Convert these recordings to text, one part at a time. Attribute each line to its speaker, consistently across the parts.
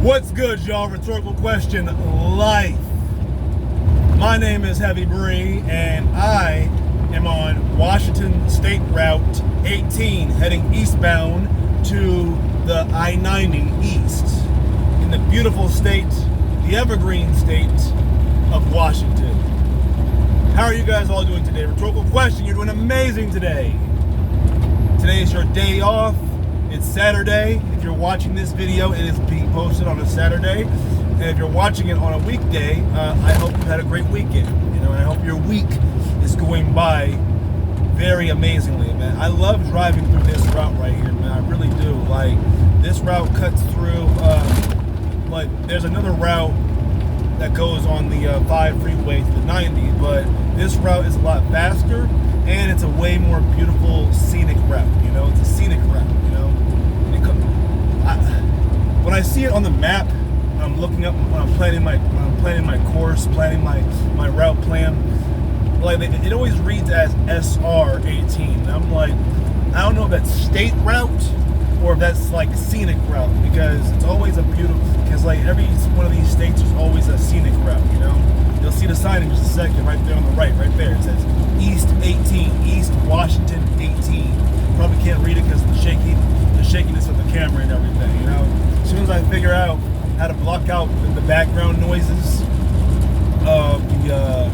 Speaker 1: What's good, y'all? Rhetorical question, life. My name is Heavy Bree, and I am on Washington State Route 18, heading eastbound to the I-90 east in the beautiful state, the evergreen state of Washington. How are you guys all doing today? Rhetorical question, you're doing amazing today. Today is your day off. It's Saturday. If you're watching this video, it is being posted on a Saturday. And if you're watching it on a weekday, I hope you had a great weekend. And I hope your week is going by very amazingly, man. I love driving through this route right here, man. I really do. Like, this route cuts through, like, there's another route that goes on the 5 freeway to the 90, but this route is a lot faster, and it's a way more beautiful scenic route. It's a scenic route. When I see it on the map, I'm looking up when I'm planning my course, planning my route plan. Like, it always reads as SR-18. And I'm like, I don't know if that's state route or if that's like scenic route, because it's always a beautiful. Because like every one of these states, there's always a scenic route. You'll see the sign in just a second, right there on the right there. It says East 18, East Washington 18. Probably can't read it because of the shakiness of the camera and everything. As soon as I figure out how to block out the background noises of the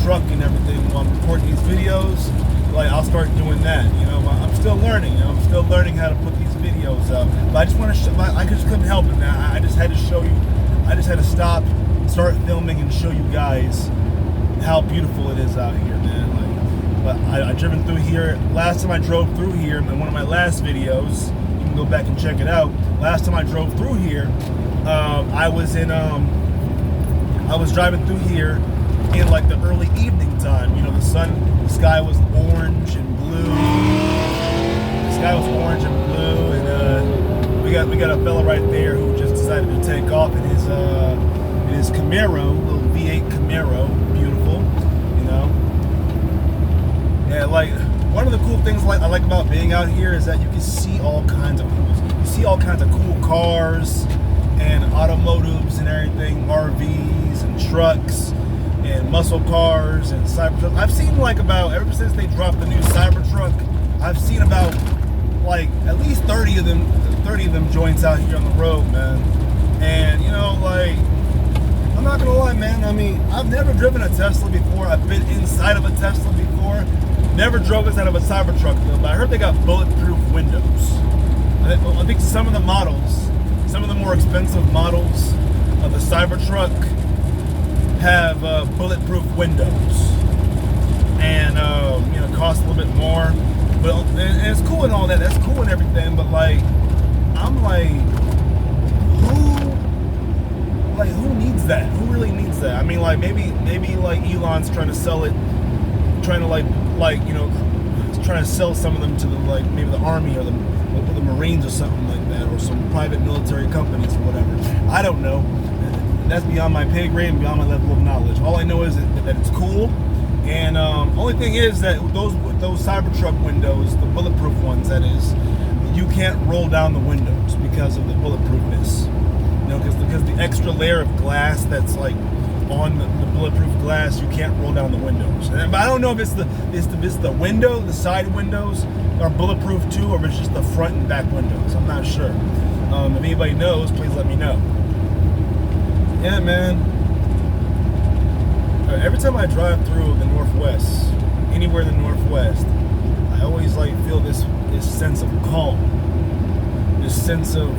Speaker 1: truck and everything while I'm recording these videos, like, I'll start doing that. I'm still learning. I'm still learning how to put these videos up. But I just want to I just couldn't help it, man. I just had to show you. I just had to start filming and show you guys how beautiful it is out here, man. But I driven through here. Last time I drove through here in one of my last videos, you can go back and check it out. Last time I drove through here, I was driving through here in like the early evening time. The sky was orange and blue. The sky was orange and blue, and we got a fella right there who just decided to take off in his Camaro, little V8 Camaro, beautiful, Yeah, like, one of the cool things I like about being out here is that you can see all kinds of cool cars and automotives and everything, RVs and trucks and muscle cars and Cybertrucks. I've seen ever since they dropped the new Cybertruck, I've seen about like at least 30 of them joints out here on the road, man. And I'm not gonna lie, man. I mean, I've never driven a Tesla before. I've been inside of a Tesla before. Never drove inside of a Cybertruck though, but I heard they got bulletproof windows. I think some of the models, some of the more expensive models of the Cybertruck have bulletproof windows, and cost a little bit more. But and it's cool and all that. That's cool and everything. But I'm like, who needs that? Who really needs that? I mean, maybe Elon's trying to sell it, trying to sell some of them to maybe the Army or the Marines or something like that, or some private military companies or whatever. I don't know. That's beyond my pay grade and beyond my level of knowledge. All I know is that it's cool. And only thing is that those Cybertruck windows, the bulletproof ones, that is, you can't roll down the windows because of the bulletproofness. Because the extra layer of glass that's on the bulletproof glass, you can't roll down the windows. But I don't know if it's the window, the side windows are bulletproof too, or if it's just the front and back windows. I'm not sure. If anybody knows, please let me know. Yeah, man. Every time I drive through the Northwest, anywhere in the Northwest, I always feel this sense of calm, this sense of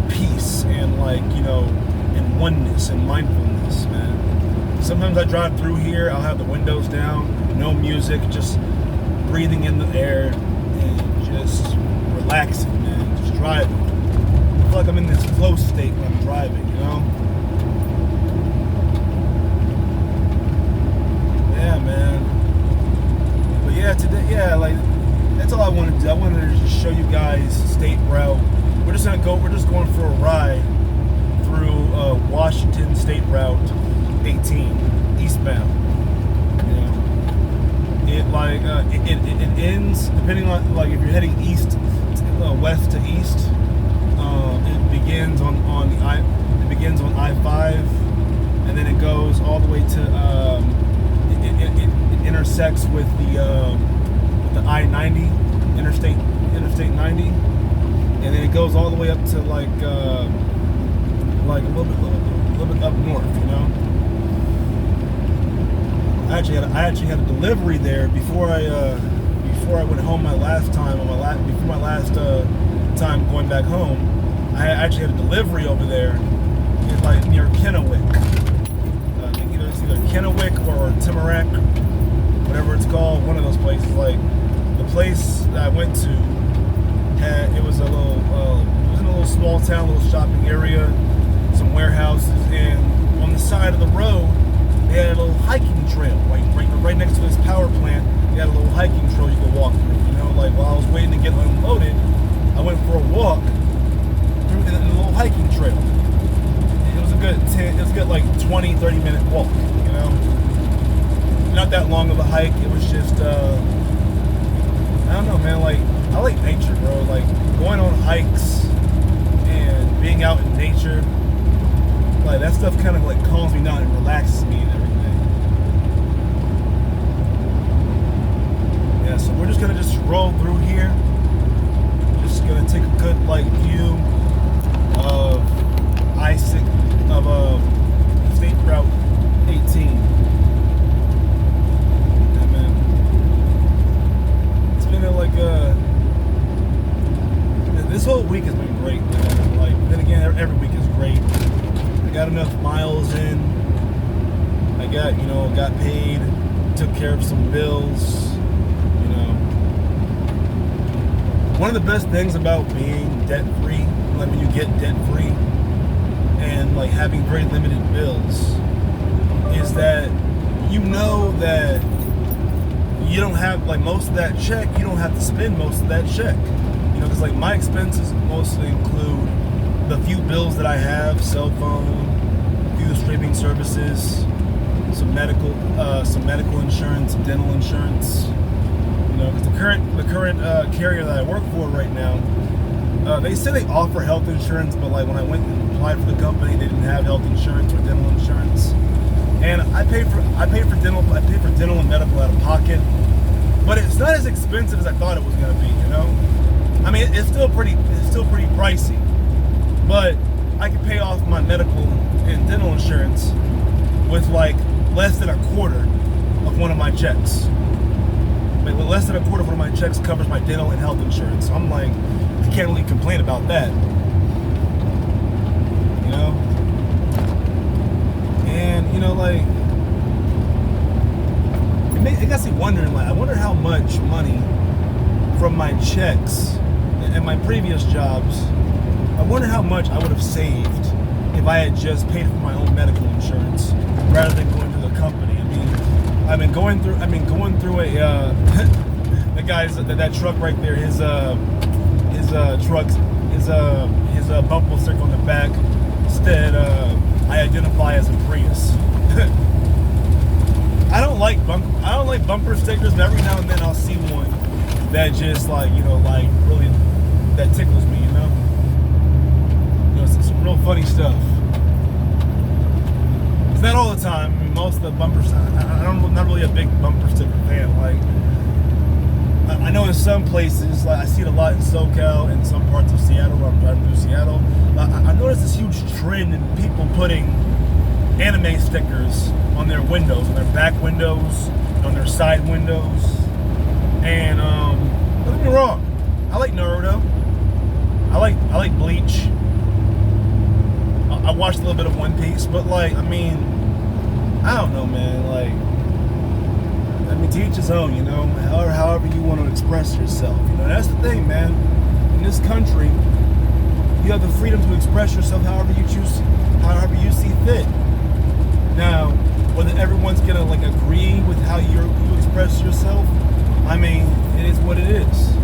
Speaker 1: peace and and oneness and mindfulness, man. Sometimes I drive through here, I'll have the windows down, no music, just breathing in the air and just relaxing, man. Just driving. I feel like I'm in this flow state when I'm driving, Yeah, man. But yeah, today, that's all I wanted to do. I wanted to just show you guys state route. We're just going for a ride through Washington State Route 18 eastbound. It ends, depending on if you're heading west to east. It begins begins on I-5, and then it goes all the way to it intersects with the I-90, Interstate 90, and then it goes all the way up to like a little bit up north, you know. I actually had a delivery there before I went home my last time. Before my last time going back home, I actually had a delivery over there, in like near Kennewick. It's either Kennewick or Timarack, whatever it's called. One of those places. Like the place that I went to, it was in a little small town, little shopping area, some warehouses, and on the side of the road, they had a little hiking trail, right next to this power plant. They had a little hiking trail you could walk through. You know, like while I was waiting to get unloaded, I went for a walk through the little hiking trail. It was a good like 20-30 minute walk. You know, not that long of a hike. It was just I don't know, man. Like I like nature, bro. Like going on hikes and being out in nature. Like that stuff kind of like calms me down and relaxes me and everything. Yeah, so we're just gonna just roll through here. Just gonna take a good like view of State Route 18. And man, it's been this whole week has been great, man. Like then again, every week is great. I got enough miles in. I got paid, took care of some bills. You know, one of the best things about being debt-free, like when you get debt-free and like having very limited bills, is that you know that you don't have like most of that check. You don't have to spend most of that check. You know, because like my expenses mostly include the few bills that I have, cell phone, a few streaming services, some medical insurance, some dental insurance. You know, because the current carrier that I work for right now, they say they offer health insurance, but like when I went and applied for the company, they didn't have health insurance or dental insurance, and I pay for dental and medical out of pocket, but it's not as expensive as I thought it was going to be. You know, I mean it's still pretty pricey. But I could pay off my medical and dental insurance with like less than a quarter of one of my checks. Like less than a quarter of one of my checks covers my dental and health insurance. So I'm like, I can't really complain about that. You know? And you know, like it got me wondering, like I wonder how much money from my checks and my previous jobs, I wonder how much I would have saved if I had just paid for my own medical insurance rather than going to the company. I mean, going through a the guy's that truck right there. His bumper sticker on the back said I identify as a Prius. I don't like bumper stickers, but every now and then I'll see one that just like really that tickles me. You know. Some real funny stuff. It's not all the time. I mean, most of the bumpers, I'm not really a big bumper sticker fan. Like, I know in some places, like I see it a lot in SoCal and some parts of Seattle where I'm driving through Seattle. I noticed this huge trend in people putting anime stickers on their windows, on their back windows, on their side windows. And don't get me wrong, I like Naruto. I like Bleach. I watched a little bit of One Piece, but like, I mean, I don't know, man. Like, I mean, to each his own, you know, however you want to express yourself. You know, that's the thing, man. In this country, you have the freedom to express yourself however you choose, however you see fit. Now, whether everyone's gonna like agree with how you express yourself, I mean, it is what it is.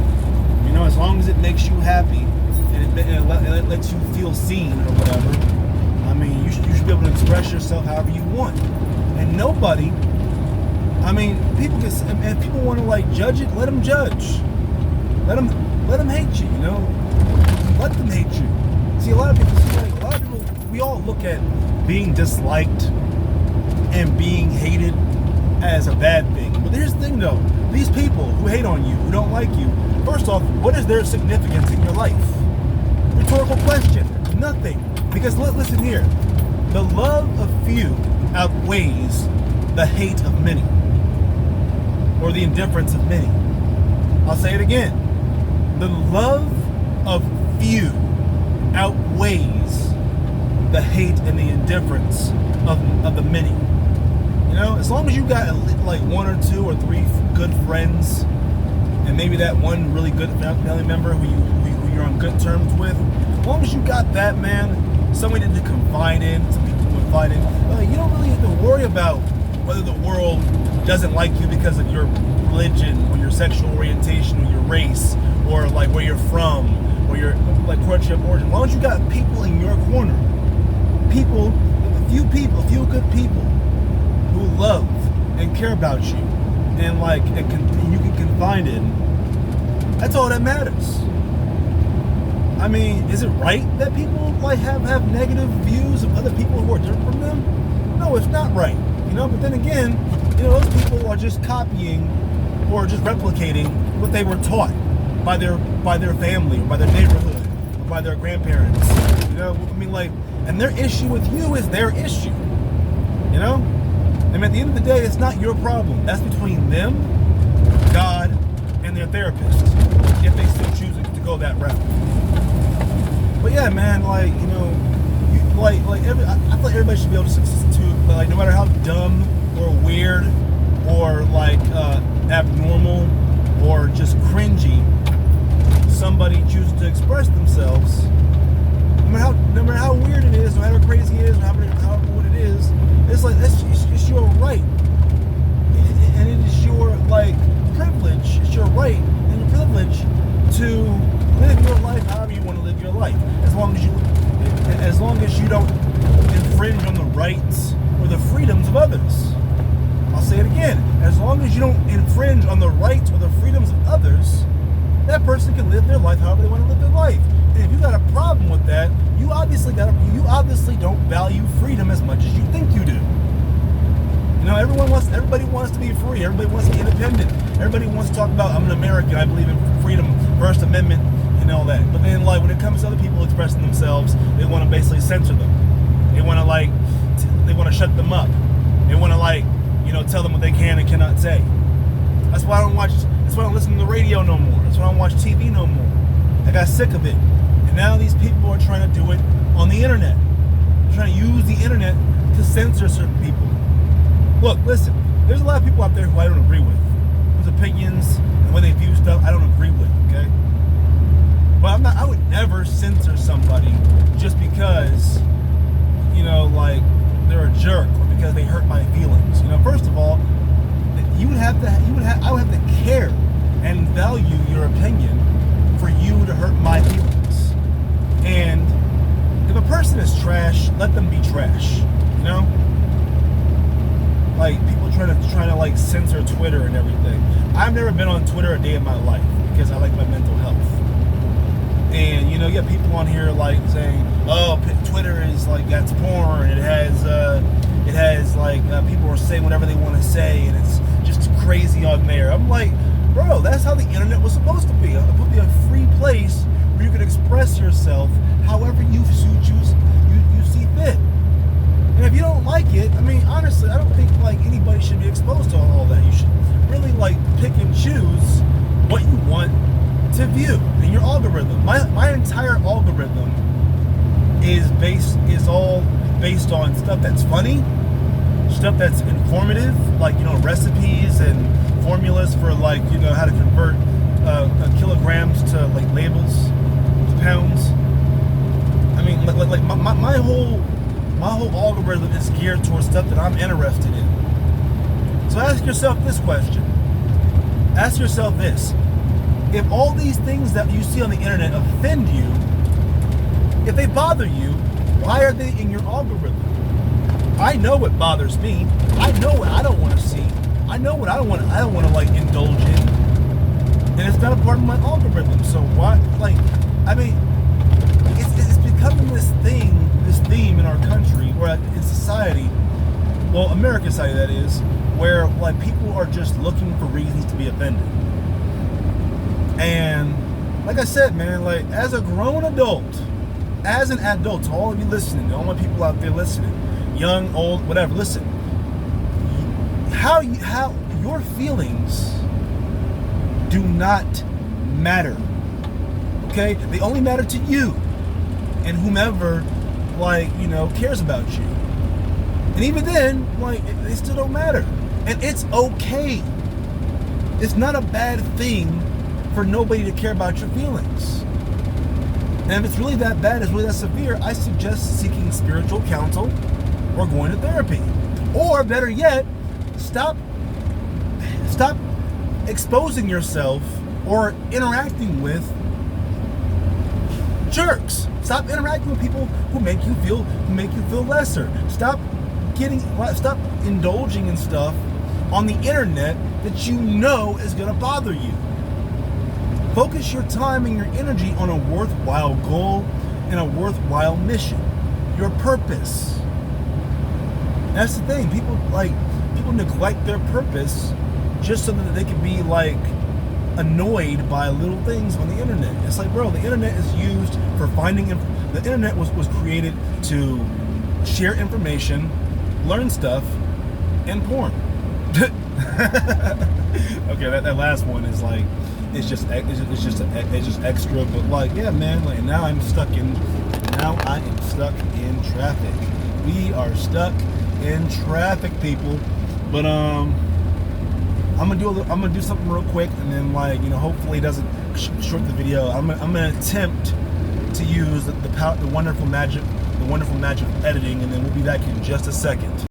Speaker 1: You know, as long as it makes you happy and it lets you feel seen or whatever. I mean, you should be able to express yourself however you want. And nobody, I mean, people can, if people want to like judge it, let them judge. Let them hate you, you know? Let them hate you. See, a lot of people lot of people, we all look at being disliked and being hated as a bad thing. But here's the thing though, these people who hate on you, who don't like you, first off, what is their significance in your life? Rhetorical question. Nothing. Because listen here, the love of few outweighs the hate of many, or the indifference of many. I'll say it again. The love of few outweighs the hate and the indifference of the many. You know, as long as you got like one or two or three good friends, and maybe that one really good family member who you're on good terms with, as long as you got that, man, somebody to confide in, some people to confide in, you don't really have to worry about whether the world doesn't like you because of your religion or your sexual orientation or your race or like where you're from or your like country of origin. As long as you got people in your corner, a few good people who love and care about you and like and you can confide in, that's all that matters. I mean, is it right that people like have negative views of other people who are different from them? No, it's not right. You know, but then again, you know, those people are just copying or just replicating what they were taught by their family or by their neighborhood or by their grandparents. You know, I mean, like, and their issue with you is their issue. You know? And at the end of the day, it's not your problem. That's between them, God, and their therapist, if they still choose to go that route. But yeah, man, like, you know, I feel like everybody should be able to like, no matter how dumb or weird or like abnormal or just cringy somebody chooses to express themselves, no matter how weird it is, no matter how crazy it is, no matter how what it is, it's like it's your right, and it is your like privilege. It's your right and your privilege to live your life however you want to live your life, as long as you don't infringe on the rights or the freedoms of others. I'll say it again. As long as you don't infringe on the rights or the freedoms of others, that person can live their life however they want to live their life. And if you got a problem with that, you obviously don't value freedom as much as you think you do. You know, everybody wants to be free. Everybody wants to be independent. Everybody wants to talk about, I'm an American, I believe in freedom, First Amendment, and all that. But then, like, when it comes to other people expressing themselves, they want to basically censor them. They want to shut them up. They want to, like, you know, tell them what they can and cannot say. That's why I don't listen to the radio no more. That's why I don't watch TV no more. I got sick of it. And now these people are trying to do it on the internet. They're trying to use the internet to censor certain people. Look, listen, there's a lot of people out there who I don't agree with. Whose opinions and the way they view stuff, I don't agree with, okay? But I would never censor somebody just because, you know, like, they're a jerk or because they hurt my feelings. You know, first of all, I would have to care and value your opinion for you to hurt my feelings. And if a person is trash, let them be trash. You know, like people trying to like censor Twitter and everything. I've never been on Twitter a day in my life because I like my mental health. And you know, you have people on here like saying, "Oh, Twitter is like that's porn. It has like people are saying whatever they want to say, and it's just crazy on there." I'm like, bro, that's how the internet was supposed to be. It would be a free place where you could express yourself however you see fit. And if you don't like it, I mean, honestly, I don't think like anybody should be exposed to all that. You should really like pick and choose what you want to view in your algorithm. My entire algorithm is all based on stuff that's funny, stuff that's informative, like, you know, recipes and formulas for, like, you know, how to convert kilograms to like labels, to pounds. I mean, like my whole algorithm is geared towards stuff that I'm interested in. So ask yourself this question. Ask yourself this. If all these things that you see on the internet offend you, if they bother you, why are they in your algorithm? I know what bothers me. I know what I don't want to see. I know what I don't want to like indulge in. And it's not a part of my algorithm. So why, like, I mean, it's because becoming this theme in our country, or in society, well, American society that is, where like people are just looking for reasons to be offended. And like I said, man, like as a grown adult, as an adult, to all of you listening, all my people out there listening, young, old, whatever, listen. How your feelings do not matter. Okay? They only matter to you and whomever, like, you know, cares about you. And even then, like, they still don't matter. And it's okay. It's not a bad thing for nobody to care about your feelings. And if it's really that bad, it's really that severe, I suggest seeking spiritual counsel or going to therapy. Or better yet, stop exposing yourself or interacting with jerks. Stop interacting with people who make you feel lesser. Stop indulging in stuff on the internet that you know is going to bother you. Focus your time and your energy on a worthwhile goal and a worthwhile mission. Your purpose. That's the thing. People neglect their purpose just so that they can be like annoyed by little things on the internet. It's like, bro, the internet is used for finding. The internet was created to share information, learn stuff, and porn. Okay, that last one is like, it's just extra. But like, yeah, man. Like now I am stuck in traffic. We are stuck in traffic, people. But I'm gonna do something real quick, and then, like, you know, hopefully it doesn't short the video. I'm gonna attempt to use the wonderful magic of editing, and then we'll be back in just a second.